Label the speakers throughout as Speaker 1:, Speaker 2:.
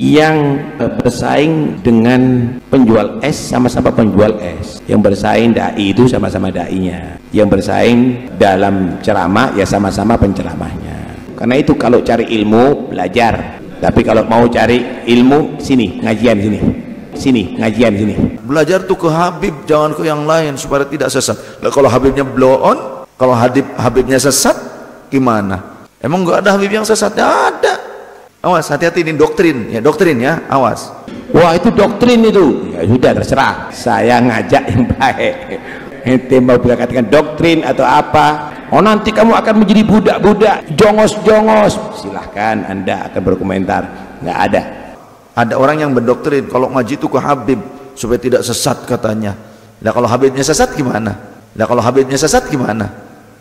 Speaker 1: yang bersaing dengan penjual es sama-sama penjual es, yang bersaing dai itu sama-sama dainya, yang bersaing dalam ceramah ya sama-sama penceramahnya. Karena itu kalau cari ilmu belajar, tapi kalau mau cari ilmu sini ngajian sini ngajian sini.
Speaker 2: Belajar tuh ke Habib, jangan ke yang lain supaya tidak sesat. Nah, kalau Habibnya blow on, kalau Habibnya sesat gimana? Emang nggak ada Habib yang sesat? Ada. Awas, hati-hati ini doktrin ya, awas.
Speaker 1: Wah, itu doktrin itu. Ya sudah, terserah. Saya ngajak yang baik. Ente mau katakan doktrin atau apa? Oh, nanti kamu akan menjadi budak-budak, jongos-jongos. Silahkan Anda akan berkomentar. Nggak ada.
Speaker 2: Ada orang yang berdoktrin kalau ngaji itu ke Habib supaya tidak sesat katanya. Nah, kalau Habibnya sesat gimana?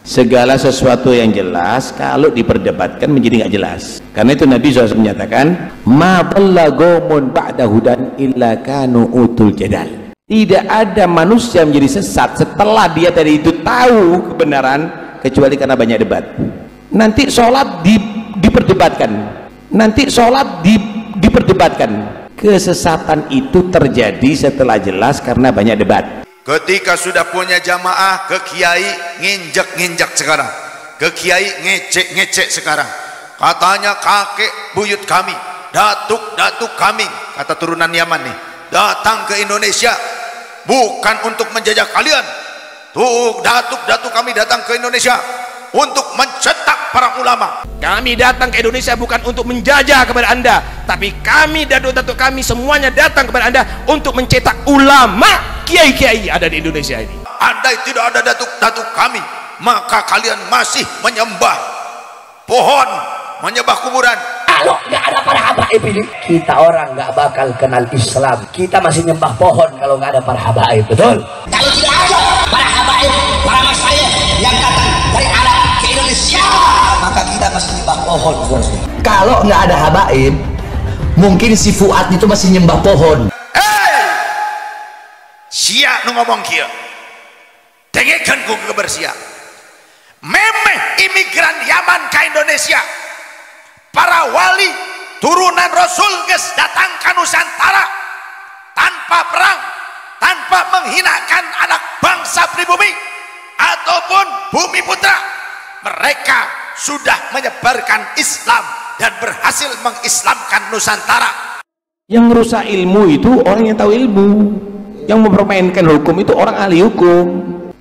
Speaker 1: Segala sesuatu yang jelas kalau diperdebatkan menjadi nggak jelas. Karena itu Nabi SAW menyatakan, ma dhalla qaumun ba'da hudan illa kanu utul jadal. Tidak ada manusia menjadi sesat setelah dia tadi itu tahu kebenaran kecuali karena banyak debat. Nanti sholat diperdebatkan. Kesesatan itu terjadi setelah jelas karena banyak debat.
Speaker 2: Ketika sudah punya jamaah, ke kiai nginjek sekarang, ke kiai ngecek sekarang. Katanya kakek buyut kami, datuk kami, kata turunan Yaman nih, datang ke Indonesia bukan untuk menjajah kalian. Tuh datuk kami datang ke Indonesia untuk mencetak para ulama.
Speaker 3: Kami datang ke Indonesia bukan untuk menjajah kepada Anda, tapi kami datuk kami semuanya datang kepada Anda untuk mencetak ulama, kiai-kiai ada di Indonesia ini.
Speaker 2: Andai tidak ada datuk kami, maka kalian masih menyembah pohon, menyembah kuburan.
Speaker 4: Kalau nggak ada para habaib ini, kita orang nggak bakal kenal Islam. Kita masih nyembah pohon kalau nggak ada para habaib, betul? Kalau tidak ada para habaib, para masyayikh yang datang dari Arab ke Indonesia, maka kita masih nyembah pohon. Kalau nggak ada habaib, mungkin si Fuad itu masih nyembah pohon.
Speaker 2: Sia nu ngomong kia, dengekan ku kebersia. Memeh imigran Yaman ke Indonesia, para wali turunan Rasul geus datang ke Nusantara tanpa perang, tanpa menghinakan anak bangsa pribumi ataupun bumi putra. Mereka sudah menyebarkan Islam dan berhasil mengislamkan Nusantara.
Speaker 1: Yang merusak ilmu itu orang yang tahu ilmu. Yang mempermainkan hukum itu orang ahli hukum.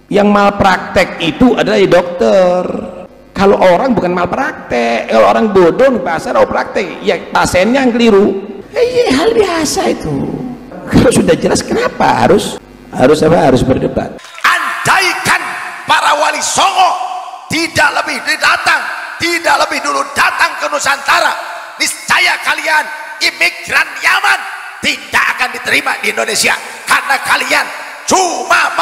Speaker 1: Yang malpraktek itu adalah dokter. Kalau orang bukan malpraktek, kalau orang bodoh pasar atau praktek, ya pasiennya yang keliru. Hal biasa itu. Kalau sudah jelas kenapa harus berdebat.
Speaker 2: Andaikan para wali Songo tidak lebih dulu datang ke Nusantara, niscaya kalian imigran Yaman tidak akan diterima di Indonesia, karena kalian cuma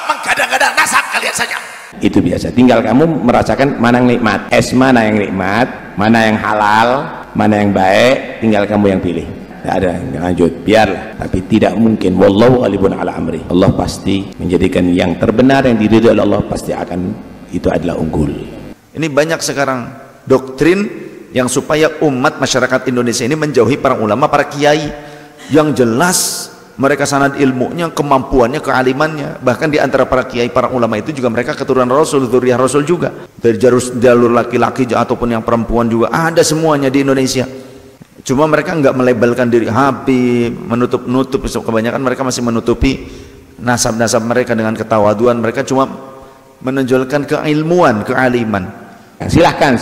Speaker 2: menggadang-gadang nasab kalian saja.
Speaker 1: Itu biasa, tinggal kamu merasakan mana yang nikmat, mana yang nikmat, mana yang halal, mana yang baik, tinggal kamu yang pilih. Tidak ada yang lanjut, biarlah. Tapi tidak mungkin, wallahu ghalibun ala amri. Allah pasti menjadikan yang terbenar, yang diridhoi oleh Allah pasti akan, itu adalah unggul. Ini banyak sekarang doktrin yang supaya umat masyarakat Indonesia ini menjauhi para ulama, para kiai yang jelas mereka sanad ilmunya, kemampuannya, kealimannya. Bahkan di antara para kiai, para ulama itu juga mereka keturunan Rasul, zuriyah Rasul juga. Dari jalur laki-laki ataupun yang perempuan juga ada semuanya di Indonesia. Cuma mereka nggak melabelkan diri Habib, menutup. Kebanyakan mereka masih menutupi nasab-nasab mereka dengan ketawaduan. Mereka cuma menonjolkan keilmuan, kealiman. Silahkan.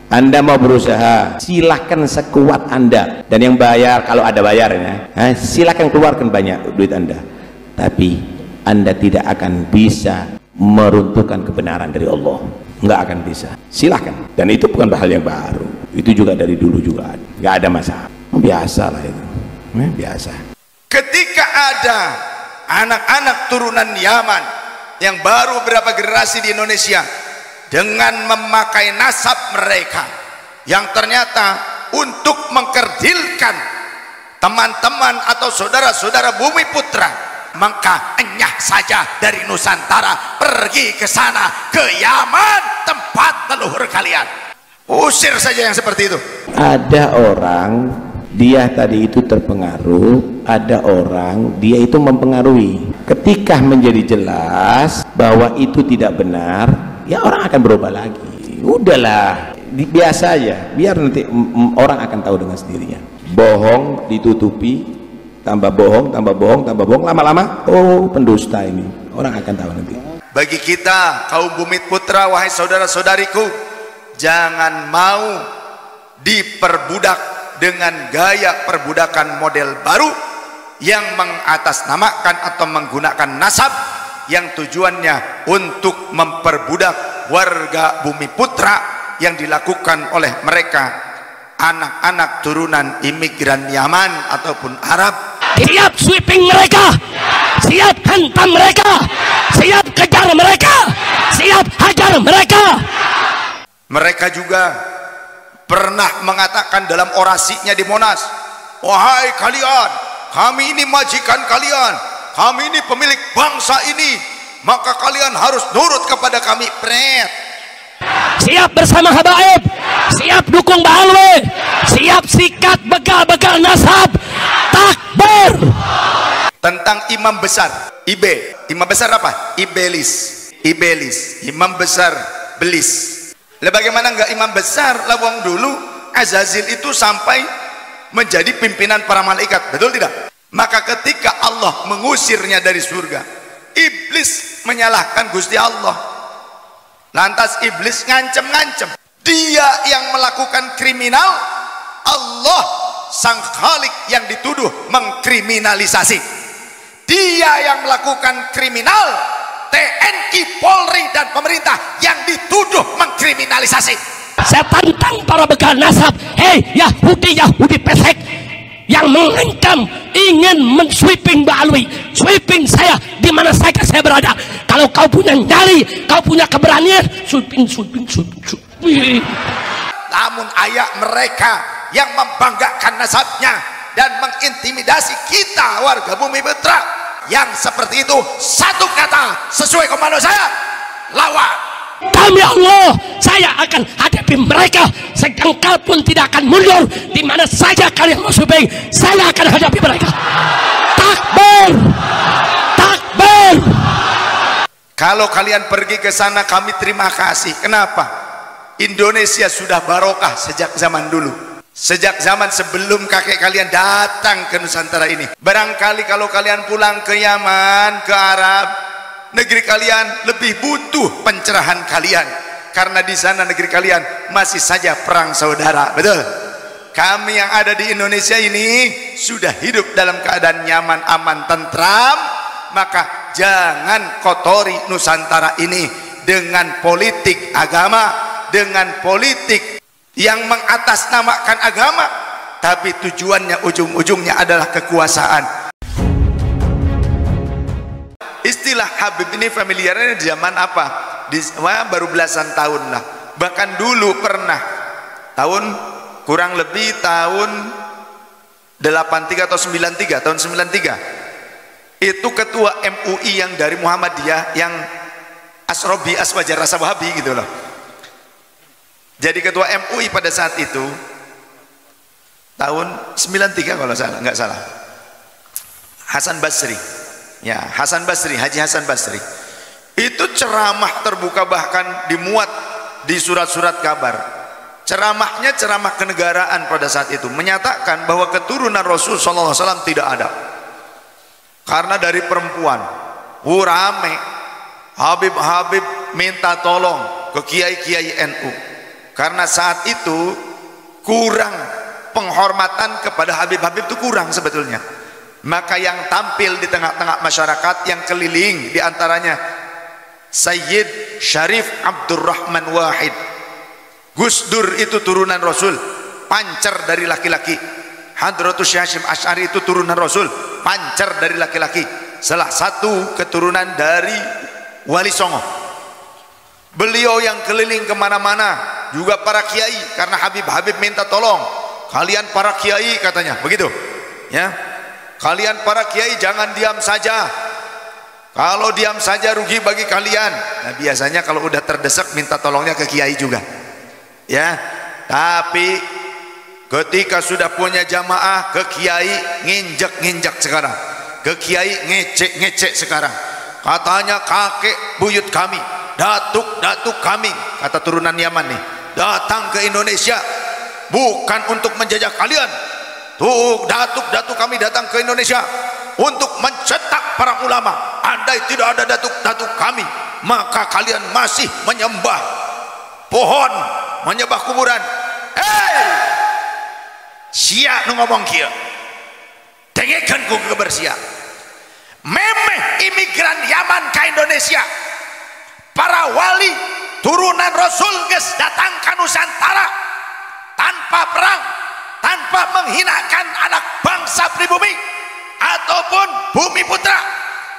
Speaker 1: Anda mau berusaha, silahkan sekuat Anda, dan yang bayar kalau ada bayarnya, silahkan keluarkan banyak duit Anda, tapi Anda tidak akan bisa meruntuhkan kebenaran dari Allah, nggak akan bisa. Silahkan, dan itu bukan hal yang baru, itu juga dari dulu juga ada, nggak ada masalah, biasa lah itu, biasa.
Speaker 2: Ketika ada anak-anak turunan Yaman yang baru beberapa generasi di Indonesia dengan memakai nasab mereka yang ternyata untuk mengkerdilkan teman-teman atau saudara-saudara bumi putra, maka enyah saja dari Nusantara, pergi ke sana, ke Yaman, tempat leluhur kalian. Usir saja yang seperti itu.
Speaker 1: Ada orang dia tadi itu terpengaruh, ada orang dia itu mempengaruhi. Ketika menjadi jelas bahwa itu tidak benar, ya orang akan berubah lagi. Udahlah, biasa aja, biar nanti orang akan tahu dengan sendirinya. Bohong ditutupi, tambah bohong, tambah bohong, tambah bohong, lama-lama oh pendusta ini, orang akan tahu nanti.
Speaker 2: Bagi kita kaum Bumi Putra, wahai saudara-saudariku, jangan mau diperbudak dengan gaya perbudakan model baru yang mengatasnamakan atau menggunakan nasab yang tujuannya untuk memperbudak warga Bumi Putra yang dilakukan oleh mereka anak-anak turunan imigran Yaman ataupun Arab.
Speaker 4: Siap sweeping mereka, siap hantam mereka, siap kejar mereka, siap hajar mereka.
Speaker 2: Mereka juga pernah mengatakan dalam orasinya di Monas, wahai kalian, kami ini majikan kalian, kami ini pemilik bangsa ini, maka kalian harus nurut kepada kami. Pret.
Speaker 4: Siap bersama habaib, siap dukung Ba'alwi, siap sikat bekal-bekal nasab. Takbir.
Speaker 2: Tentang imam besar imam besar apa? Ibelis, imam besar belis. Lah bagaimana enggak imam besar? Lawang dulu Azazil itu sampai menjadi pimpinan para malaikat, betul tidak? Maka ketika Allah mengusirnya dari surga, iblis menyalahkan Gusti Allah. Lantas iblis ngancem-ngancem. Dia yang melakukan kriminal, Allah sang Khalik yang dituduh mengkriminalisasi. Dia yang melakukan kriminal, TNI, Polri dan pemerintah yang dituduh mengkriminalisasi.
Speaker 4: Saya tantang para bekal nasab, hei Yahudi pesek yang mengancam ingin mensweeping Ba'alwi, sweeping saya di mana saja saya berada. Kalau kau punya nyali, kau punya keberanian, sweeping.
Speaker 2: Namun ayat mereka yang membanggakan nasabnya dan mengintimidasi kita warga Bumi Putra yang seperti itu, satu kata sesuai komando saya, lawan.
Speaker 4: Demi Allah, saya akan hadapi mereka sejengkal pun tidak akan mundur. Di mana saja kalian mau sweeping, saya akan hadapi mereka. Takbir, takbir.
Speaker 2: Kalau kalian pergi ke sana, kami terima kasih. Kenapa? Indonesia sudah barokah sejak zaman dulu, sejak zaman sebelum kakek kalian datang ke Nusantara ini. Barangkali kalau kalian pulang ke Yaman, ke Arab, negeri kalian lebih butuh pencerahan kalian, karena di sana negeri kalian masih saja perang saudara, betul? Kami yang ada di Indonesia ini sudah hidup dalam keadaan nyaman, aman, tentram. Maka jangan kotori Nusantara ini dengan politik agama, dengan politik yang mengatasnamakan agama, tapi tujuannya ujung-ujungnya adalah kekuasaan. Istilah Habib ini familiarnya di zaman apa? Baru belasan tahun lah. Bahkan dulu pernah kurang lebih tahun 83 atau 93, tahun 93 itu ketua MUI yang dari Muhammadiyah, yang Asrobi Aswajar Rasa Wahabi gitu loh. Jadi ketua MUI pada saat itu tahun 93 kalau nggak salah, Hasan Basri. Ya, Hasan Basri, Haji Hasan Basri itu ceramah terbuka, bahkan dimuat di surat-surat kabar. Ceramahnya ceramah kenegaraan pada saat itu, menyatakan bahwa keturunan Rasul SAW tidak ada, karena dari perempuan. Rame Habib minta tolong ke kiai-kiai NU, karena saat itu kurang penghormatan kepada Habib-Habib itu kurang sebetulnya. Maka yang tampil di tengah-tengah masyarakat yang keliling diantaranya Sayyid Syarif Abdurrahman Wahid. Gus Dur itu turunan Rasul, pancer dari laki-laki. Hadratus Syahim Asy'ari itu turunan Rasul, pancer dari laki-laki. Salah satu keturunan dari Wali Songo. Beliau yang keliling kemana-mana, juga para kiai, karena Habib minta tolong. Kalian para kiai katanya, begitu ya. Kalian para kiai jangan diam saja. Kalau diam saja rugi bagi kalian. Nah, biasanya kalau udah terdesak minta tolongnya ke kiai juga. Ya, tapi Ketika sudah punya jamaah, ke kiai nginjek-nginjek sekarang, ke kiai ngecek-ngecek sekarang. Katanya kakek buyut kami, datuk-datuk kami, kata turunan Yaman nih, datang ke Indonesia bukan untuk menjajah kalian. Tuh, datuk-datuk kami datang ke Indonesia untuk mencetak para ulama. Andai tidak ada datuk-datuk kami, maka kalian masih menyembah pohon, menyembah kuburan. Sia nu ngomong kieu dengekeun ku kebersia memeh imigran Yaman ke Indonesia, para wali turunan Rasul geus datang ke Nusantara tanpa perang, tanpa menghinakan anak bangsa pribumi ataupun bumi putra.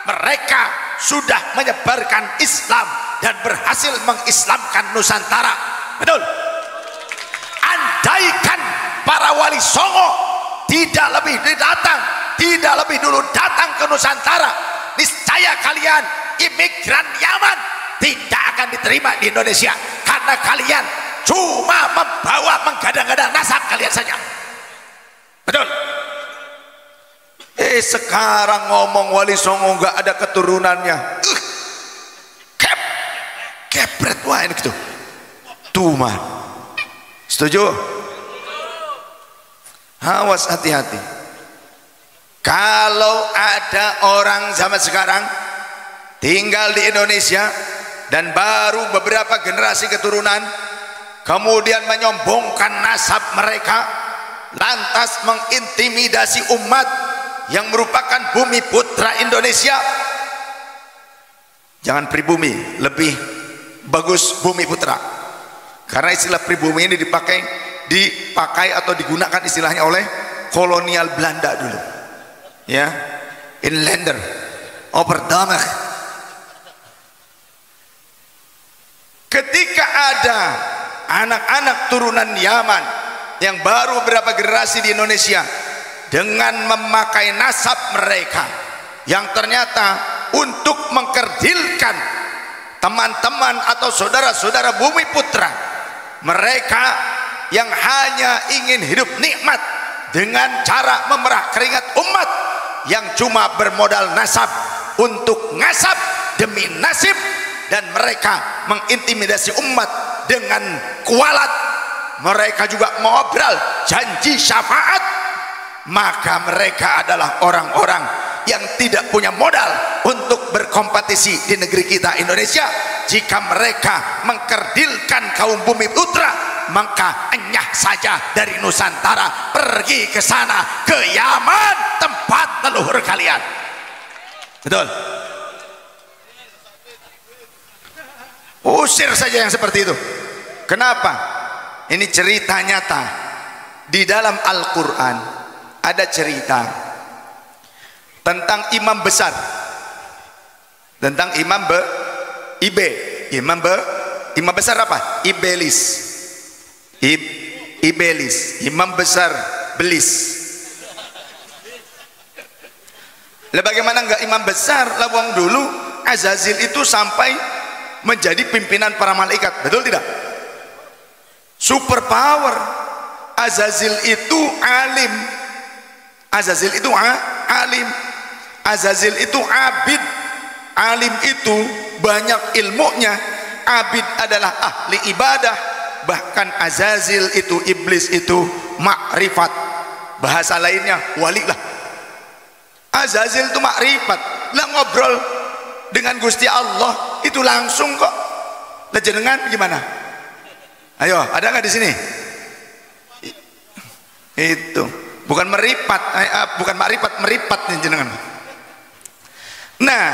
Speaker 2: Mereka sudah menyebarkan Islam dan berhasil mengislamkan Nusantara. Betul. Andaikan para wali Songo tidak lebih dulu datang ke Nusantara, niscaya kalian imigran Yaman tidak akan diterima di Indonesia, karena kalian cuma menggadang-gadang nasab kalian saja. Betul. Sekarang ngomong wali Songo nggak ada keturunannya, kepret wah ini gitu tuh mah. Setuju? Awas, hati-hati. Kalau ada orang zaman sekarang tinggal di Indonesia dan baru beberapa generasi keturunan, kemudian menyombongkan nasab mereka, lantas mengintimidasi umat yang merupakan bumi putra Indonesia. Jangan pribumi, lebih bagus bumi putra, karena istilah pribumi ini dipakai atau digunakan istilahnya oleh kolonial Belanda dulu, ya, inlander, opperdamer. Ketika ada anak-anak turunan Yaman yang baru beberapa generasi di Indonesia dengan memakai nasab mereka yang ternyata untuk mengkerdilkan teman-teman atau saudara-saudara bumi putra, mereka yang hanya ingin hidup nikmat dengan cara memerah keringat umat yang cuma bermodal nasab untuk ngasab demi nasib, dan mereka mengintimidasi umat dengan kualat. Mereka juga mengobrol janji syafaat. Maka mereka adalah orang-orang yang tidak punya modal untuk berkompetisi di negeri kita Indonesia. Jika mereka mengkerdilkan kaum bumi putra, maka enyah saja dari Nusantara, pergi ke sana, ke Yaman, tempat leluhur kalian. Betul. Usir saja yang seperti itu. Kenapa? Ini cerita nyata di dalam Al-Quran. Ada cerita tentang imam besar, tentang imam besar apa? Ibelis, imam besar belis. Lah bagaimana enggak imam besar? Lah wong dulu Azazil itu sampai menjadi pimpinan para malaikat, betul tidak? Super power. Azazil itu alim. Azazil itu alim, Azazil itu abid. Alim itu banyak ilmunya, abid adalah ahli ibadah. Bahkan Azazil itu, iblis itu makrifat, bahasa lainnya wali lah. Azazil itu makrifat, lah ngobrol dengan Gusti Allah itu langsung kok. Lah jenengan gimana? Ayo, ada nggak di sini? Itu bukan meripat, bukan makrifat, meripat nih jenengan. Nah,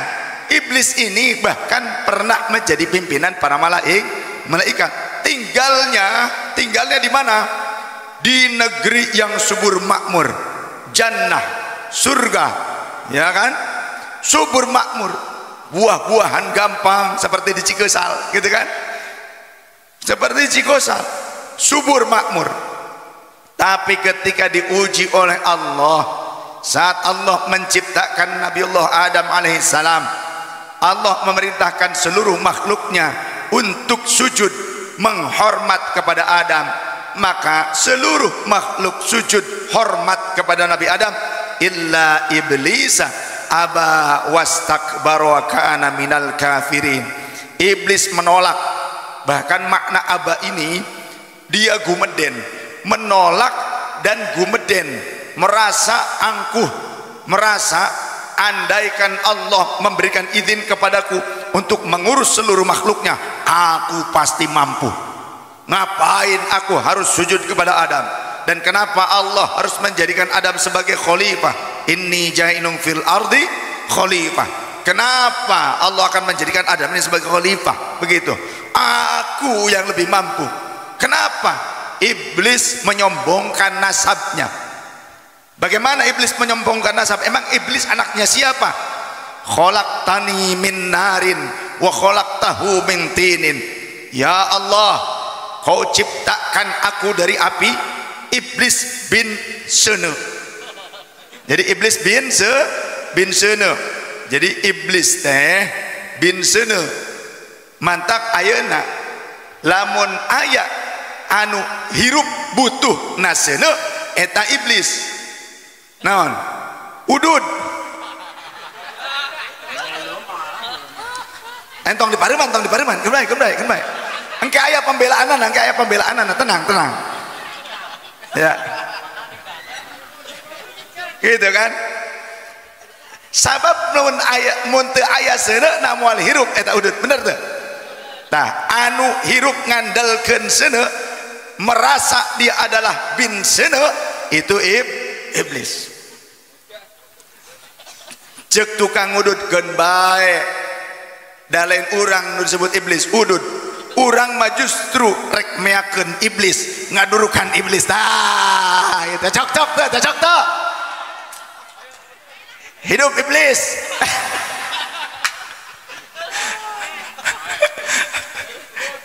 Speaker 2: iblis ini bahkan pernah menjadi pimpinan para malaikat. Tinggalnya di mana? Di negeri yang subur makmur, jannah, surga, ya kan? Subur makmur, buah-buahan gampang seperti di Cikosal, gitu kan? Seperti Cikosal, subur makmur. Tapi ketika diuji oleh Allah, saat Allah menciptakan Nabiullah Adam alaihissalam, Allah memerintahkan seluruh makhluknya untuk sujud menghormat kepada Adam. maka seluruh makhluk sujud hormat kepada Nabi Adam illa iblisa aba wastakbara wa kana minal kafirin. Iblis menolak. Bahkan makna aba ini dia gumeden, menolak dan gumeden, merasa angkuh, merasa andaikan Allah memberikan izin kepadaku untuk mengurus seluruh makhluknya, aku pasti mampu. Ngapain aku harus sujud kepada Adam? Dan kenapa Allah harus menjadikan Adam sebagai khalifah? Inni ja'ilun fil ardi khalifah. Kenapa Allah akan menjadikan Adam ini sebagai khalifah? Begitu. Aku yang lebih mampu. Kenapa? Iblis menyombongkan nasabnya. Bagaimana iblis menyombongkan nasab? Emang iblis anaknya siapa? Khalaqtani min narin wa khalaqtahu min tinin. Ya Allah, kau ciptakan aku dari api. Iblis bin Sene. Jadi iblis bin Sene. Jadi iblis teh bin Sene. Mantak ayeuna lamun aya anu hirup butuh nasene eta iblis. Naon? Udud. Entong di pareman, kembali. Engke aya pembelaanan, tenang. Ya. Gitu kan? Sabab mun teu aya seuneu na moal hirup eta udud, bener teu? Tah, anu hirup ngandalkeun seuneu merasa dia adalah bin seuneu itu iblis. Cek tukang ududkeun bae. Da lain urang nu disebut iblis, udud. Urang mah justru rek meakeun iblis, ngadurukan iblis. Tah, eta cocok teh. Hidup iblis.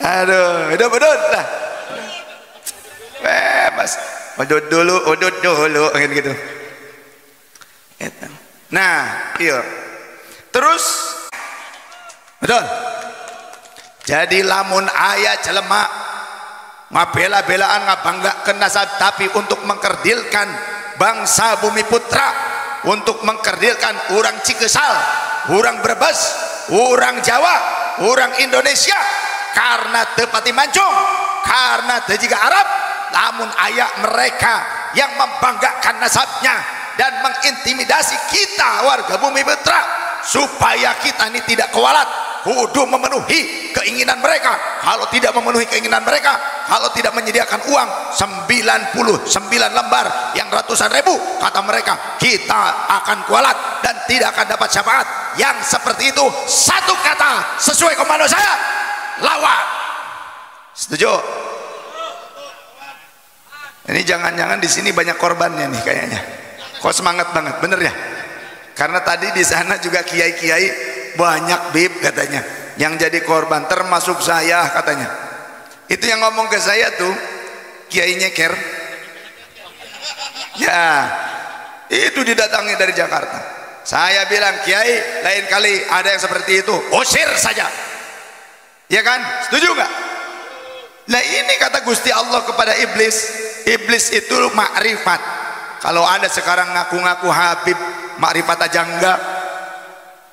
Speaker 2: Aduh, hidup udud lah. Mas, udud dulu kan gitu. Nah, iya. Terus betul. Jadi lamun aya jelema ngabela-belaan ngabanggakeun nasab tapi untuk mengkerdilkan bangsa Bumi Putra, untuk mengkerdilkan orang Cikesal, orang Brebes, orang Jawa, orang Indonesia, karena tepati mancung, karena tejiga Arab, namun ayat mereka yang membanggakan nasabnya dan mengintimidasi kita warga Bumi Putra supaya kita ini tidak kualat, kudu memenuhi keinginan mereka. Kalau tidak memenuhi keinginan mereka, kalau tidak menyediakan uang 99 lembar yang ratusan ribu, kata mereka, kita akan kualat dan tidak akan dapat syafaat. Yang seperti itu, satu kata sesuai komando saya, lawan. Setuju? Ini jangan-jangan di sini banyak korbannya nih kayaknya. Kok semangat banget, bener ya? Karena tadi di sana juga kiai-kiai banyak bib katanya yang jadi korban, termasuk saya katanya. Itu yang ngomong ke saya tuh kiai nyeker. Ya, itu didatangi dari Jakarta. Saya bilang, kiai, lain kali ada yang seperti itu, usir saja. Ya kan? Setuju nggak? Nah ini kata Gusti Allah kepada iblis. Iblis itu makrifat. Kalau ada sekarang ngaku-ngaku Habib, makrifat aja enggak,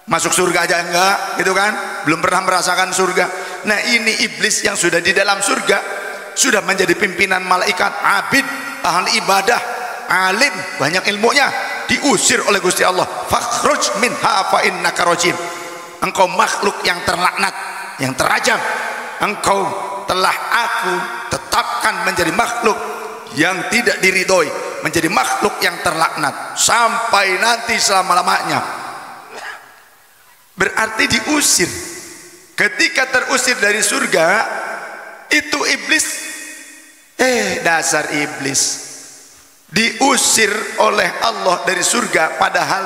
Speaker 2: masuk surga aja enggak, gitu kan? Belum pernah merasakan surga. Nah ini iblis yang sudah di dalam surga, sudah menjadi pimpinan malaikat, abid, ahli ibadah, alim, banyak ilmunya, diusir oleh Gusti Allah. Fakhruj minha fa innaka rajim. Engkau makhluk yang terlaknat, yang terajam. Engkau telah aku tetapkan menjadi makhluk yang tidak diridhoi, menjadi makhluk yang terlaknat sampai nanti selama-lamanya. Berarti diusir. Ketika terusir dari surga itu iblis, dasar iblis diusir oleh Allah dari surga, padahal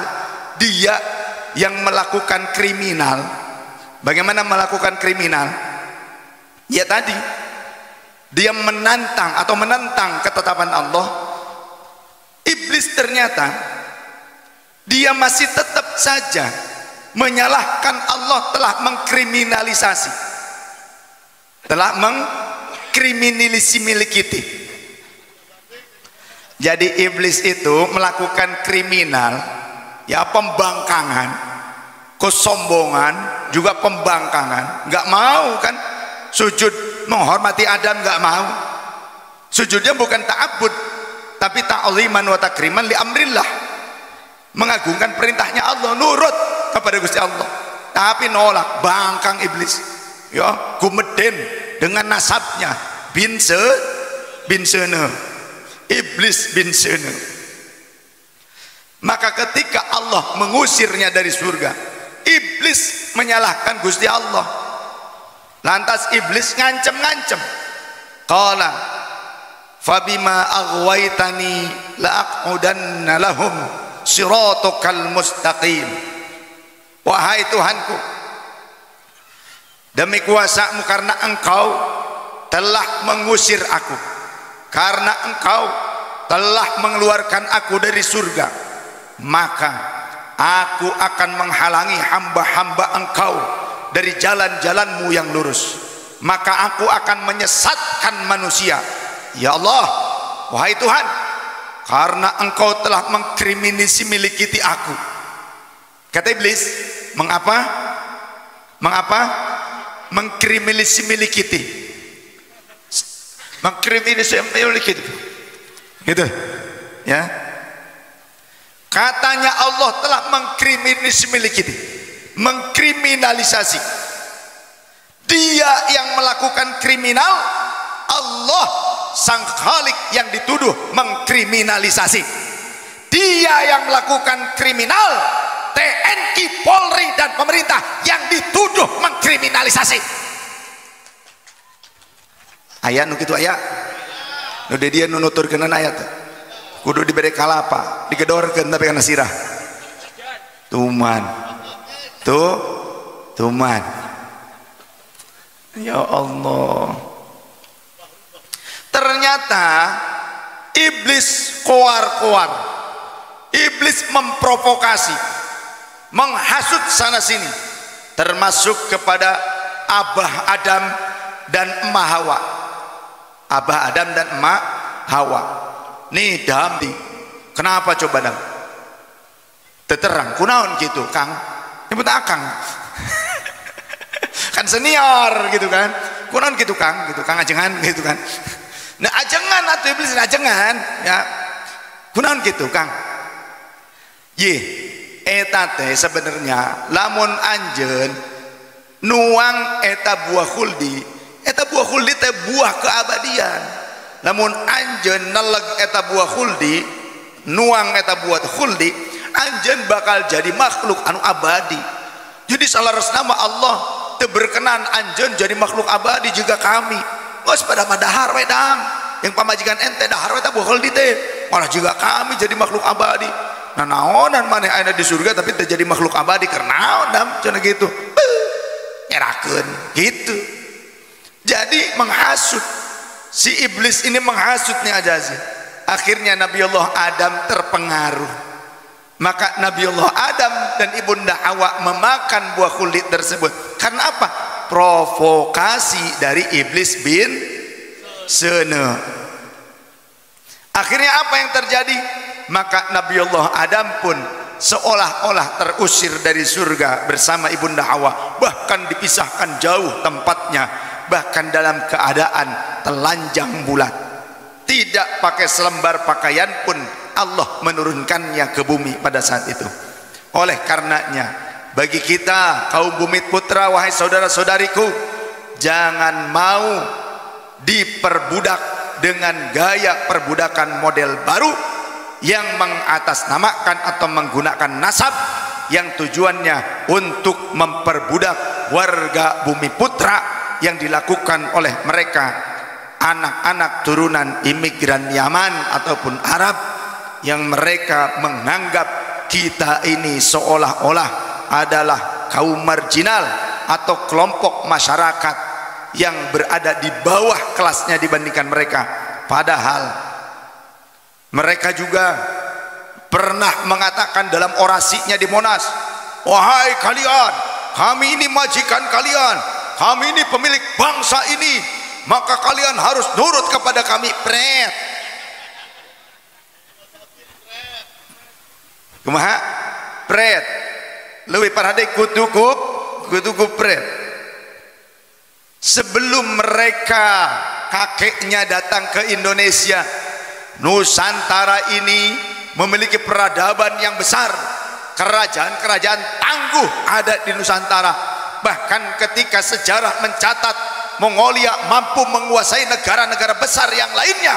Speaker 2: dia yang melakukan kriminal. Bagaimana melakukan kriminal? Ya tadi dia menantang ketetapan Allah. Iblis ternyata dia masih tetap saja menyalahkan Allah, telah mengkriminalisasi, telah mengkriminalisasi milik kita. Jadi iblis itu melakukan kriminal, ya pembangkangan, kesombongan, juga pembangkangan. Nggak mau kan sujud menghormati Adam, nggak mau. Sujudnya bukan ta'abbud, tapi ta'ziman wa takriman li amrillah, mengagungkan perintahnya Allah, nurut kepada Gusti Allah. Tapi nolak, bangkang iblis, ya gumeden dengan nasabnya bin Sene, iblis bin Sene. Maka ketika Allah mengusirnya dari surga, iblis menyalahkan Gusti Allah. Lantas iblis ngancem-ngancem, qala fabima aghwaytani la'aqudanna lahum siratakal mustaqim. Wahai Tuhanku, demi kuasa-Mu, karena Engkau telah mengusir aku, karena Engkau telah mengeluarkan aku dari surga, maka aku akan menghalangi hamba-hamba Engkau dari jalan-jalan-Mu yang lurus. Maka aku akan menyesatkan manusia. Ya Allah, wahai Tuhan, karena Engkau telah mengkriminalisasi aku. Kata iblis, mengapa mengkriminalisasi gitu ya. Katanya Allah telah mengkriminalisasi. Dia yang melakukan kriminal, Allah sang Khalik yang dituduh mengkriminalisasi. Dia yang melakukan kriminal, TNI, Polri dan pemerintah yang dituduh mengkriminalisasi. Ayat nu kitu aya. Nu dia nunuturkeun ayat. Kudu diberi kalapa, digedorkeun tapi kana sirah. Tuman. Tuman. Ya Allah. Ternyata iblis koar-koar. Iblis memprovokasi, menghasut sana sini, termasuk kepada Abah Adam dan Emak Hawa. Abah Adam dan Emak Hawa. Nih damdi. Kenapa coba dam? Teterang. Kunaon gitu, Kang? Nyebut akang. Kan senior gitu kan. Kunaon gitu, Kang? Gitu, Kang ajengan gitu kan. Nah ajengan atau iblis ajengan, ya. Kunaon gitu, Kang? Ye, eta teh sebenarnya lamun anjeun nuang eta buah khuldi, eta buah khuldi teh buah keabadian. Lamun anjeun neleg eta buah khuldi, nuang eta buah khuldi, anjeun bakal jadi makhluk anu abadi. Jadi salaresna mah Allah teu berkenan anjeun jadi makhluk abadi juga kami. Geus pada mah dahar we dang. Yang pamajikan ente dahar we eta buah khuldi teh, malah juga kami jadi makhluk abadi. Nah naonan maneh aya di surga tapi terjadi makhluk abadi karena naon cenah gitu. Nyerakeun gitu. Jadi menghasut. Si iblis ini menghasut nih Ajazi. Akhirnya Nabi Allah Adam terpengaruh. Maka Nabi Allah Adam dan Ibunda Hawa memakan buah kulit tersebut. Karena apa? Provokasi dari iblis bin Sene. Akhirnya apa yang terjadi? Maka Nabi Allah Adam pun seolah-olah terusir dari surga bersama Ibunda Hawa, bahkan dipisahkan jauh tempatnya, bahkan dalam keadaan telanjang bulat, tidak pakai selembar pakaian pun Allah menurunkannya ke bumi pada saat itu. Oleh karenanya bagi kita kaum Bumi Putra, wahai saudara-saudariku, jangan mau diperbudak dengan gaya perbudakan model baru yang mengatasnamakan atau menggunakan nasab yang tujuannya untuk memperbudak warga Bumi Putra, yang dilakukan oleh mereka anak-anak turunan imigran Yaman ataupun Arab, yang mereka menganggap kita ini seolah-olah adalah kaum marginal atau kelompok masyarakat yang berada di bawah kelasnya dibandingkan mereka. Padahal mereka juga pernah mengatakan dalam orasinya di Monas, wahai kalian, kami ini majikan kalian, kami ini pemilik bangsa ini, maka kalian harus nurut kepada kami. Pret. kumaha pret leuwih parade kutukup pret. Sebelum mereka kakeknya datang ke Indonesia, Nusantara ini memiliki peradaban yang besar. Kerajaan-kerajaan tangguh ada di Nusantara. Bahkan ketika sejarah mencatat Mongolia mampu menguasai negara-negara besar yang lainnya,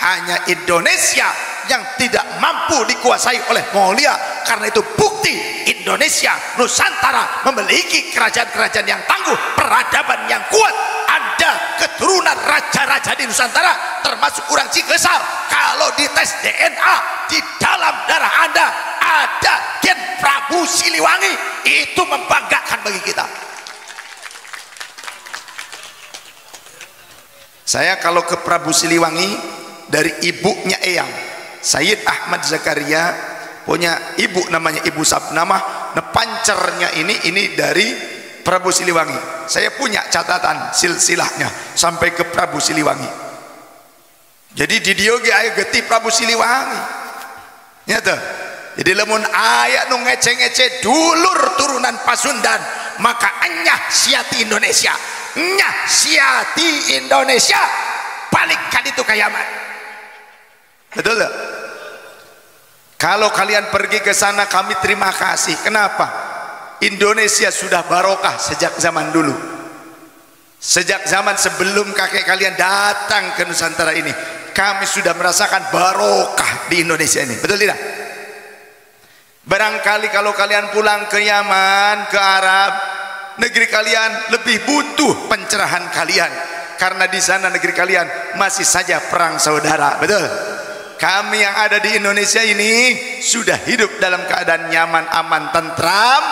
Speaker 2: hanya Indonesia yang tidak mampu dikuasai oleh Mongolia. Karena itu bukti Indonesia, Nusantara memiliki kerajaan-kerajaan yang tangguh, peradaban yang kuat. Ada keturunan raja-raja di Nusantara, termasuk orang Cigesar. Kalau dites DNA, di dalam darah Anda ada gen Prabu Siliwangi. Itu membanggakan bagi kita. Saya kalau ke Prabu Siliwangi, dari ibunya Eyang Sayyid Ahmad Zakaria, punya ibu namanya Ibu Sabnamah, nepancernya ini dari Prabu Siliwangi. Saya punya catatan silsilahnya sampai ke Prabu Siliwangi. Jadi di dia ge aya geti Prabu Siliwangi. Nyata. Jadi lamun aya nu ngece-ngece dulur turunan Pasundan, maka enyah siati Indonesia. Enyah siati Indonesia. Balikkan itu kayaman. Betul tak? Kalau kalian pergi ke sana kami terima kasih. Kenapa? Indonesia sudah barokah sejak zaman dulu. Sejak zaman sebelum kakek kalian datang ke Nusantara ini, kami sudah merasakan barokah di Indonesia ini. Betul tidak? Barangkali kalau kalian pulang ke Yaman, ke Arab, negeri kalian lebih butuh pencerahan kalian, karena di sana negeri kalian masih saja perang saudara. Betul? Kami yang ada di Indonesia ini sudah hidup dalam keadaan nyaman, aman, tentram.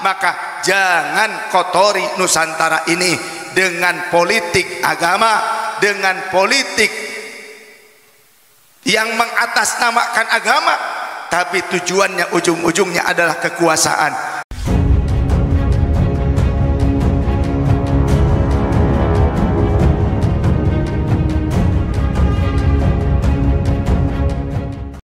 Speaker 2: Maka jangan kotori Nusantara ini dengan politik agama, dengan politik yang mengatasnamakan agama, tapi tujuannya ujung-ujungnya adalah kekuasaan.